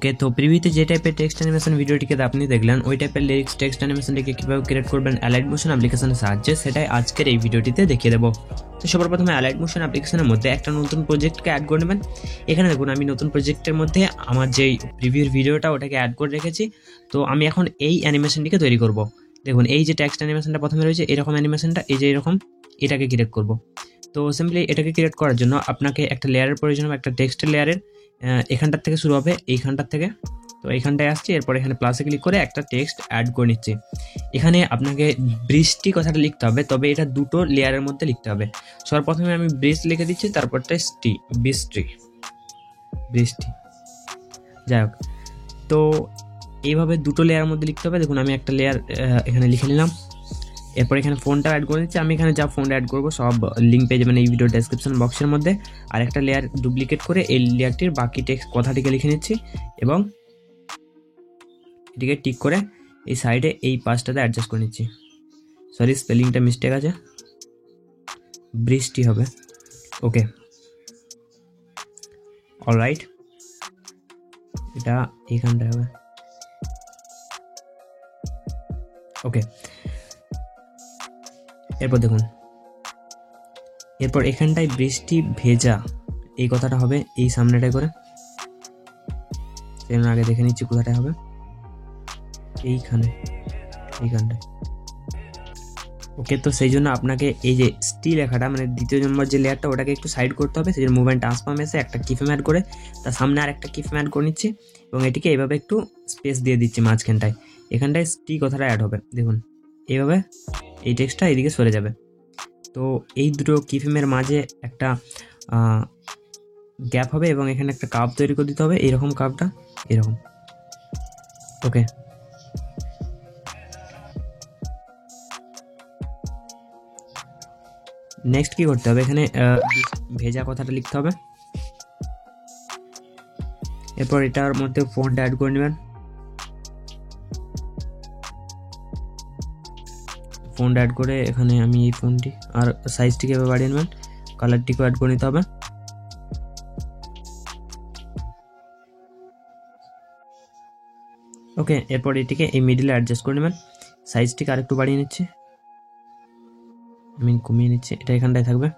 ওকে, তো প্রিভিউতে যে টাইপের টেক্সট অ্যানিমেশন ভিডিওটিকে আপনি দেখলেন ওই টাইপের লিরিক্স টেক্সট অ্যানিমেশনটিকে কীভাবে ক্রিয়েট করবেন অ্যালাইড মোশন অ্যাপ্লিকেশনের সাহায্যে সেটাই আজকের এই ভিডিওটিতে দেখিয়ে দেবো। তো সবার প্রথমে অ্যালাইড মোশন অ্যাপ্লিকেশনের মধ্যে একটা নতুন প্রজেক্টকে অ্যাড করে নেবেন। এখানে দেখুন আমি নতুন প্রজেক্টের মধ্যে আমার যেই প্রিভিউর ভিডিওটা ওটাকে অ্যাড করে রেখেছি। তো আমি এখন এই অ্যানিমেশনটিকে তৈরি করব। দেখুন এই যে টেক্সট অ্যানিমেশনটা প্রথমে রয়েছে এরকম অ্যানিমেশনটা, এই যে এরকম এটাকে ক্রিয়েট করব। তো সিম্পলি এটাকে ক্রিয়েট করার জন্য আপনাকে একটা লেয়ারের প্রয়োজন হবে, একটা টেক্সটের লেয়ারের। এখানটার থেকে শুরু হবে, এইখানটার থেকে। তো এইখানটায় আসছি, এরপর এখানে প্লাসে ক্লিক করে একটা টেক্সট অ্যাড করে নিচ্ছি। এখানে আপনাকে বৃষ্টি কথাটা লিখতে হবে, তবে এটা দুটো লেয়ারের মধ্যে লিখতে হবে। সর্বপ্রথমে আমি বৃষ্টি লিখে দিচ্ছি, তারপরটা বৃষ্টি। যাই হোক, তো এইভাবে দুটো লেয়ারের মধ্যে লিখতে হবে। দেখুন আমি একটা লেয়ার এখানে লিখে নিলাম। এরপর এখানে ফোনটা অ্যাড করে নিচ্ছি। আমি এখানে যা ফোনটা অ্যাড করবো সব লিঙ্ক পেয়ে যাবেন এই ভিডিও ডেসক্রিপশন বক্সের মধ্যে। আর একটা লেয়ার ডুপ্লিকেট করে এই লেয়ারটির বাকি টেক্সট কথাটিকে লিখে নিচ্ছি এবং এটিকে টিক করে এই সাইডে এই পাশটাতে অ্যাডজাস্ট করে নিচ্ছি। সরি, স্পেলিংটা মিস্টেক আছে, বৃষ্টি হবে। ওকে, অলরাইট, এটা এইখানটায় হবে। ওকে, এরপর দেখুন, এরপর এখানটায় বৃষ্টি ভেজা এই কথাটা হবে এই সামনেটায় করে। সেজন্য আগে দেখে নিচ্ছি কোথাটায় হবে, এইখানটায়। ওকে, তো সেই জন্য আপনাকে এই যে লেখাটা মানে দ্বিতীয় নম্বর যে লেয়ারটা ওটাকে একটু সাইড করতে হবে। সেই জন্য মুভমেন্ট ট্রান্সফর্ম এসে একটা কিফ্রেম অ্যাড করে তার সামনে আর একটা কিফ্রেম অ্যাড করে নিচ্ছি এবং এটিকে এইভাবে একটু স্পেস দিয়ে দিচ্ছি মাঝখানটায়। এখানটায় কথাটা অ্যাড হবে। দেখুন এইভাবে এই টেক্সটটা এইদিকে সরে যাবে। তো এই দুটো কিফ্রেমের মাঝে একটা গ্যাপ হবে এবং এখানে একটা কার্ভ তৈরি করে দিতে হবে, এইরকম কার্ভটা এরকম। ওকে, নেক্সট কি করতে হবে, এখানে ভেজা কথাটা লিখতে হবে। এরপর এটার মধ্যে ফন্টটা অ্যাড করে নেবেন। ফন্ট অ্যাড করে এখানে আমি এই ফন্টটি আর সাইজটিকে এভাবে বাড়িয়ে নেবেন। কালারটিকে অ্যাড করে নিতে হবে। ওকে, এরপর এটিকে এই মিডিলে অ্যাডজাস্ট করে নেবেন। সাইজটিকে আরেকটু বাড়িয়ে নিচ্ছি, আমি কমিয়ে নিচ্ছি, এটা এখানটায় থাকবে।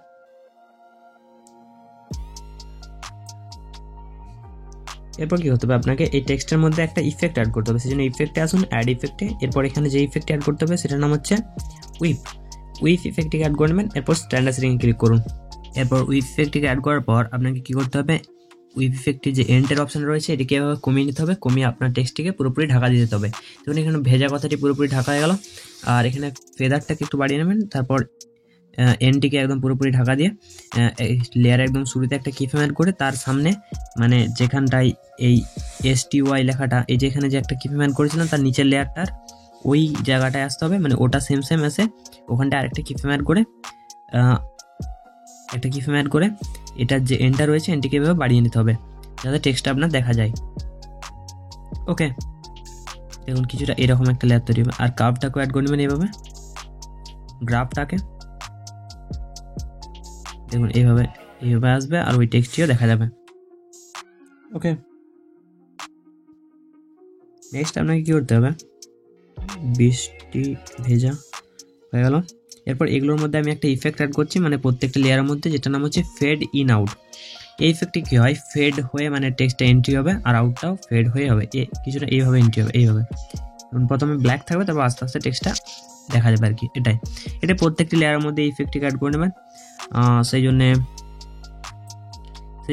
এরপর কি করতে হবে, আপনাকে এই টেক্সটের মধ্যে একটা ইফেক্ট অ্যাড করতে হবে। সেজন্য ইফেক্টে আসুন, অ্যাড ইফেক্টে। এরপর এখানে যে ইফেক্ট অ্যাড করতে হবে সেটার নাম হচ্ছে উইপ ইফেক্টটিকে অ্যাড করে নেবেন। এরপর স্ট্যান্ডার্ড সেটিংয়ে ক্লিক করুন। এরপর উইপ ইফেক্টটিকে অ্যাড করার পর আপনাকে কি করতে হবে, উইপ ইফেক্টটি যে এন্ডের অপশন রয়েছে এটিকে এভাবে কমিয়ে নিতে হবে, কমিয়ে আপনার টেক্সটটিকে পুরোপুরি ঢাকা দিয়ে দিতে হবে। দেখুন এখানে ভেজা কথাটি পুরোপুরি ঢাকা হয়ে গেল। আর এখানে ফেদারটাকে একটু বাড়িয়ে নেবেন, তারপর এনটিকে একদম পুরোপুরি ঢাকা দিয়ে লেয়ার একদম শুরুতে একটা কিফ্রেম অ্যাড করে তার সামনে মানে যেখানটায় এই STY লেখাটা, এই যে এখানে যে একটা কিফ্রেম অ্যাড করেছিলাম তার নিচের লেয়ারটার ওই জায়গাটায় আসতে হবে, মানে ওটা সেম এসে ওখানটায় আরেকটা কিফ্রেম অ্যাড করে এটার যে এনটা রয়েছে এনটিকে এভাবে বাড়িয়ে নিতে হবে যাতে টেক্সটটা আপনার দেখা যায়। ওকে, দেখুন কিছুটা এরকম একটা লেয়ার তৈরি হবে। আর কার্ভটাকেও অ্যাড করে নেবেন এইভাবে, গ্রাফটাকে দেখুন এইভাবে আসবে আর ওই টেক্সটটিও দেখা যাবে। ওকে, নেক্সট আপনাকে কি করতে হবে, বৃষ্টি ভেজা হয়ে গেল। এরপর এগুলোর মধ্যে আমি একটা ইফেক্ট অ্যাড করছি, মানে প্রত্যেকটা লেয়ারের মধ্যে, যেটা নাম হচ্ছে ফেড ইন আউট। এই ইফেক্টটি কী হয়, ফেড হয়ে মানে টেক্সটটা এন্ট্রি হবে আর আউটটাও ফেড হয়ে হবে, কিছুটা এইভাবে এন্ট্রি হবে। এইভাবে প্রথমে ব্ল্যাক থাকবে, তারপর আস্তে আস্তে টেক্সটটা দেখা যাবে আর কি। এটা প্রত্যেকটি লেয়ারের মধ্যে এই ইফেক্টটিকে অ্যাড করে নেবেন। সেই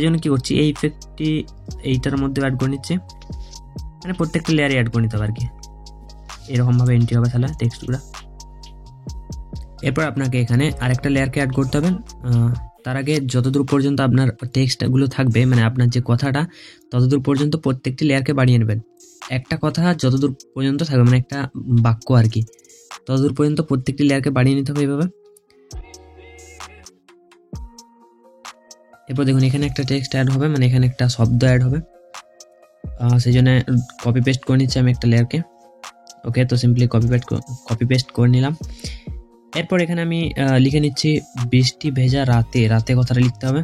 জন্য কি করছি, এই ইফেক্টটি এইটার মধ্যে অ্যাড করে নিচ্ছে, মানে প্রত্যেকটা লেয়ারে অ্যাড করে নিতে হবে আর কি। এরকমভাবে এন্ট্রি হবে তাহলে টেক্সটগুলো। এরপর আপনাকে এখানে আরেকটা লেয়ারকে অ্যাড করতে হবে। তার আগে যতদূর পর্যন্ত আপনার টেক্সটগুলো থাকবে, মানে আপনার যে কথাটা ততদূর পর্যন্ত প্রত্যেকটি লেয়ারকে বাড়িয়ে নেবেন। একটা কথা যতদূর পর্যন্ত থাকবে, মানে একটা বাক্য আর কি, ততদূর পর্যন্ত প্রত্যেকটি লেয়ারকে বাড়িয়ে নিতে হবে এইভাবে। এরপর দেখুন এখানে একটা টেক্সট অ্যাড হবে, মানে এখানে একটা শব্দ অ্যাড হবে। সেই জন্য কপি পেস্ট করে নিচ্ছি আমি একটা লেয়ারকে। ওকে, তো সিম্পলি কপি পেস্ট করে নিলাম। এরপর এখানে আমি লিখে নিচ্ছি বৃষ্টি ভেজা রাতে কথাটা লিখতে হবে।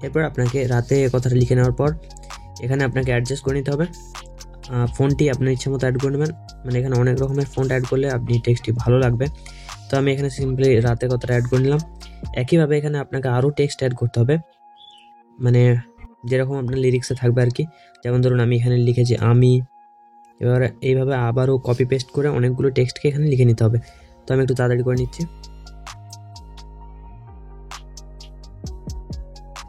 এরপর আপনাকে রাতে কথাটা লিখে নেওয়ার পর এখানে আপনাকে অ্যাডজাস্ট করে নিতে হবে। ফন্টটি আপনার ইচ্ছে মতো অ্যাড করে নেবেন, মানে এখানে অনেক রকমের ফন্ট অ্যাড করলে আপনি টেক্সটটি ভালো লাগবে। তো আমি এখানে সিম্পলি রাতে কথাটা অ্যাড করে নিলাম। একইভাবে এখানে আপনাকে আরও টেক্সট অ্যাড করতে হবে, মানে যেরকম আপনার লিরিক্সে থাকবে আর কি। যেমন ধরুন আমি এখানে লিখেছি আমি, এবার এইভাবে আবারও কপি পেস্ট করে অনেকগুলো টেক্সটকে এখানে লিখে নিতে হবে। তো আমি একটু তাড়াতাড়ি করে নিচ্ছি।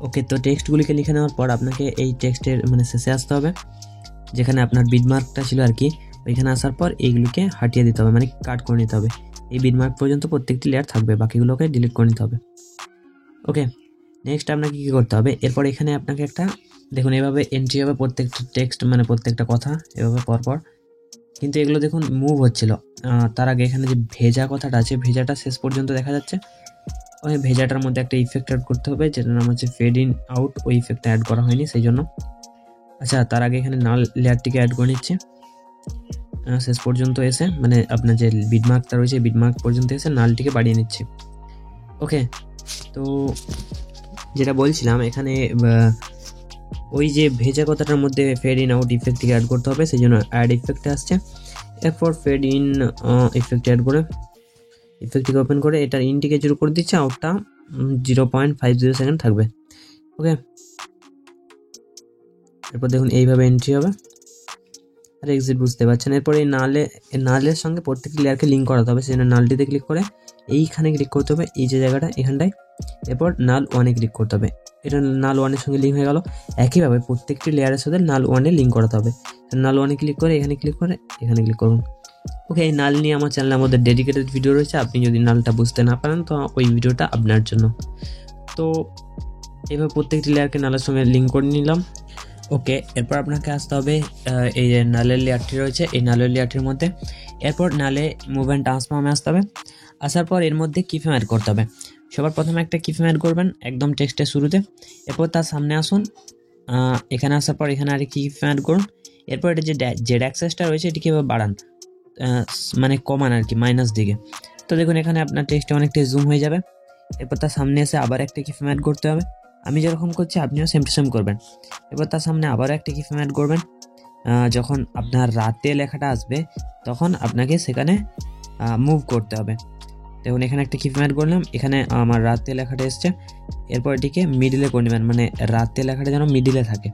ওকে, তো টেক্সটগুলিকে লিখে নেওয়ার পর আপনাকে এই টেক্সটের মানে শেষে আসতে হবে, যেখানে আপনার বিটমার্কটা ছিল আর কি। ওইখানে আসার পর এইগুলিকে হাটিয়ে দিতে হবে, মানে কাট করে নিতে হবে। এই বিটমার্ক পর্যন্ত প্রত্যেকটি লেয়ার থাকবে, বাকিগুলোকে ডিলিট করে নিতে হবে। ওকে, নেক্সট আপনাকে কী করতে হবে, এরপর এখানে আপনাকে একটা দেখুন এভাবে এন্ট্রি হবে প্রত্যেকটা টেক্সট, মানে প্রত্যেকটা কথা এভাবে পরপর। কিন্তু এগুলো দেখুন মুভ হচ্ছিল। তার আগে এখানে যে ভেজা কথাটা আছে, ভেজাটা শেষ পর্যন্ত দেখা যাচ্ছে। ওই ভেজাটার মধ্যে একটা ইফেক্ট অ্যাড করতে হবে, যেটার নাম হচ্ছে ফেড ইন আউট। ওই ইফেক্টটা অ্যাড করা হয়নি সেই জন্য। আচ্ছা, তার আগে এখানে নাল লেয়ারটিকে অ্যাড করে নিচ্ছে শেষ পর্যন্ত এসে, মানে আপনার যে বিটমার্কটা রয়েছে বিটমার্ক পর্যন্ত এসে নালটিকে বাড়িয়ে নিচ্ছে। ওকে, তো যেটা বলছিলাম এখানে ওই যে ভেজা কথাটার মধ্যে ফেড ইন আউট ইফেক্টটিকে অ্যাড করতে হবে, সেই জন্য অ্যাড ইফেক্টে আসছে। এরপর ফেড ইন ইফেক্ট অ্যাড করে ইফেক্টটিকে ওপেন করে এটার ইনটিকে 0 করে দিচ্ছে, আউটটা 0.50 সেকেন্ড থাকবে। ওকে, এরপর দেখুন এইভাবে এন্ট্রি হবে আর এক্সিট, বুঝতে পারছেন। এরপর এই নালের সঙ্গে প্রত্যেকটি লেয়ারকে লিঙ্ক করাতে হবে, সেই জন্য নালটিতে ক্লিক করে এইখানে ক্লিক করতে হবে, এই যে জায়গাটা এখানটায়। এরপর নাল 1-এ ক্লিক করতে হবে, এটা নাল 1-এর সঙ্গে লিঙ্ক হয়ে গেল। একইভাবে প্রত্যেকটি লেয়ারের সাথে নাল 1-এ লিঙ্ক করাতে হবে। নাল 1-এ ক্লিক করে এখানে ক্লিক করে এখানে ক্লিক করুন। ওকে, এই নাল নিয়ে আমার চ্যানেলের মধ্যে ডেডিকেটেড ভিডিও রয়েছে, আপনি যদি নালটা বুঝতে না পারেন তো ওই ভিডিওটা আপনার জন্য। তো এভাবে প্রত্যেকটি লেয়ারকে নালের সঙ্গে লিঙ্ক করে নিলাম। ওকে, এরপর আপনাকে আসতে হবে এই যে নালের লেয়ারটি রয়েছে এই নালের লেয়ারটির মধ্যে। এরপর নালে মুভ অ্যান্ড ট্রান্সফর্মে আসতে হবে। আসার পর এর মধ্যে কিফ্রেম অ্যাড করতে হবে। সবার প্রথমে একটা কিফ্রেম অ্যাড করবেন একদম টেক্সটের শুরুতে। এরপর তার সামনে আসুন, এখানে আসার পর এখানে আরেকটি কিফ্রেম অ্যাড করুন। এরপর এটা যে জেড অ্যাক্সেসটা রয়েছে এটিকে এবার বাড়ান, মানে কমান আর কি, মাইনাস দিকে। তো দেখুন এখানে আপনার টেক্সটে অনেকটা জুম হয়ে যাবে। এরপর তার সামনে এসে আবার একটা কিফ্রেম অ্যাড করতে হবে। আমি যেরকম করছি আপনিও সেম টু সেম করবেন। এবার তার সামনে আবারও একটা কিফ্রেম অ্যাড করবেন। যখন আপনার রাতে লেখাটা আসবে তখন আপনাকে সেখানে মুভ করতে হবে। দেখুন এখানে একটা কিফ্রেম অ্যাড করলাম, এখানে আমার রাতে লেখাটা এসছে। এরপর এটিকে মিডিলে করে নেবেন, মানে রাতে লেখাটা যেন মিডিলে থাকে।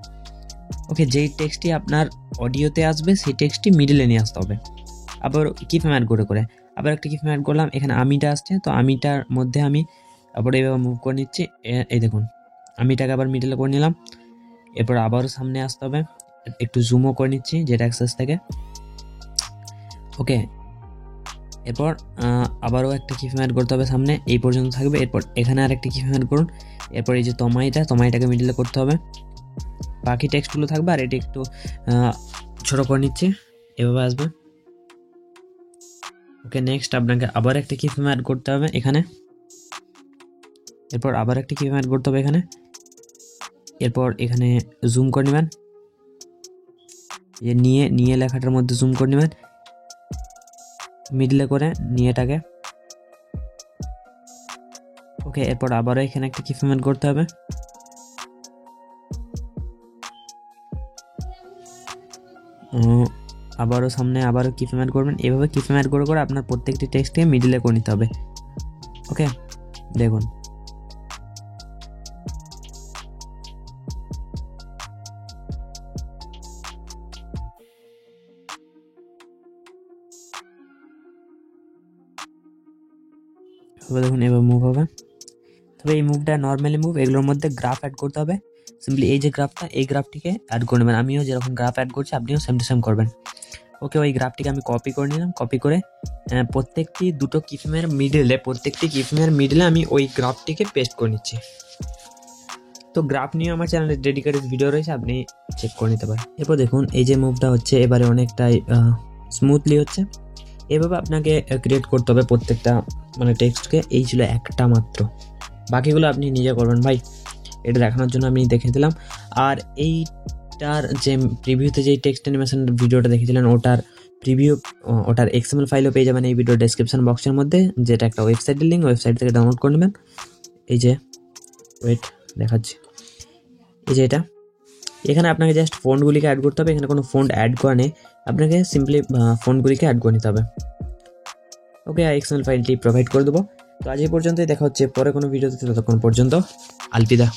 ওকে, যেই টেক্সটটি আপনার অডিওতে আসবে সেই টেক্সটটি মিডিলে নিয়ে আসতে হবে। আবার কিফ্রেম অ্যাড করে আবার একটা কিফ্রেম অ্যাড করলাম, এখানে আমিটা আসছে, তো আমিটার মধ্যে আমি আবার এইভাবে মুভ করে নিচ্ছি। এই দেখুন আমিটাকে আবার মিডিলে করে নিলাম। এরপর আবারও সামনে আসতে হবে, একটু জুমও করে নিচ্ছি যেটা অ্যাক্সেস থেকে। ওকে, এরপর আবারও একটা কিফ্রেম অ্যাড করতে হবে সামনে, এই পর্যন্ত থাকবে। এরপর এখানে আর একটা কিফ্রেম অ্যাড করুন। এরপর এই যে তমাইটাকে মিডিলে করতে হবে, বাকি টেক্সটগুলো থাকবে। আর এটি একটু ছোটো করে নিচ্ছি, এভাবে আসবে। ওকে, নেক্সট আপনাকে আবার একটা কিফ্রেম অ্যাড করতে হবে এখানে। এরপর আবার একটা কিফ্রেম অ্যাড করতে হবে এখানে। এরপর এখানে জুম করে নেবেন, যে নিয়ে লেখাটার মধ্যে জুম করে নেবেন মিডলে করে নিয়েটাকে। ওকে, এরপর আবারও এখানে একটা কিফ্রেম অ্যাড করতে হবে। আবারও সামনে আবারও কিফ্রেম অ্যাড করবেন। এভাবে কিফ্রেম অ্যাড করে আপনার প্রত্যেকটি টেক্সটকে মিডলে করে নিতে হবে। ওকে, দেখুন দেখুন এভাবে মুভ হবে। তবে এই মুভটা নর্মালি মুভ, এগুলোর মধ্যে গ্রাফ অ্যাড করতে হবে। সিম্পলি এই যে গ্রাফটা, এই গ্রাফটিকে অ্যাড করে নেবেন। আমিও যেরকম গ্রাফ অ্যাড করছি আপনিও সেম টু সেম করবেন। ওকে, ওই গ্রাফটিকে আমি কপি করে নিলাম। কপি করে প্রত্যেকটি দুটো কিফ্রেমের মিডলে আমি ওই গ্রাফটিকে পেস্ট করে নিচ্ছি। তো গ্রাফ নিয়ে আমার চ্যানেলে ডেডিকেটেড ভিডিও রয়েছে, আপনি চেক করে নিতে পারেন। এরপর দেখুন এই যে মুভটা হচ্ছে এবারে অনেকটাই স্মুথলি হচ্ছে। এভাবে আপনাকে ক্রিয়েট করতে হবে প্রত্যেকটা মানে টেক্সটকে। এই ছিল একটা মাত্র, বাকিগুলো আপনি নিজে করবেন ভাই, এটা দেখানোর জন্য আমি দেখিয়ে দিলাম। আর এইটার যে প্রিভিউতে যেই টেক্সট অ্যানিমেশন ভিডিওটা দেখেছিলেন ওটার এক্সএমএল ফাইলও পেয়ে যাবেন এই ভিডিও ডেসক্রিপশন বক্সের মধ্যে, যেটা একটা ওয়েবসাইটের লিঙ্ক, ওয়েবসাইট থেকে ডাউনলোড করে নেবেন। এই যে ওয়েট দেখাচ্ছি, এই যে এখানে আপনাকে জাস্ট ফন্টগুলিকে অ্যাড করতে হবে। এখানে কোনো ফন্ট অ্যাড করা নেই, আপনাকে সিম্পলি ফন্টগুলিকে অ্যাড করে নিতে হবে। ওকে, এক্সএমএল ফাইলটি প্রোভাইড করে দেবো। তো আজ এই পর্যন্তই, দেখা হচ্ছে পরে কোনো ভিডিওতে। ততক্ষণ পর্যন্ত আলবিদা।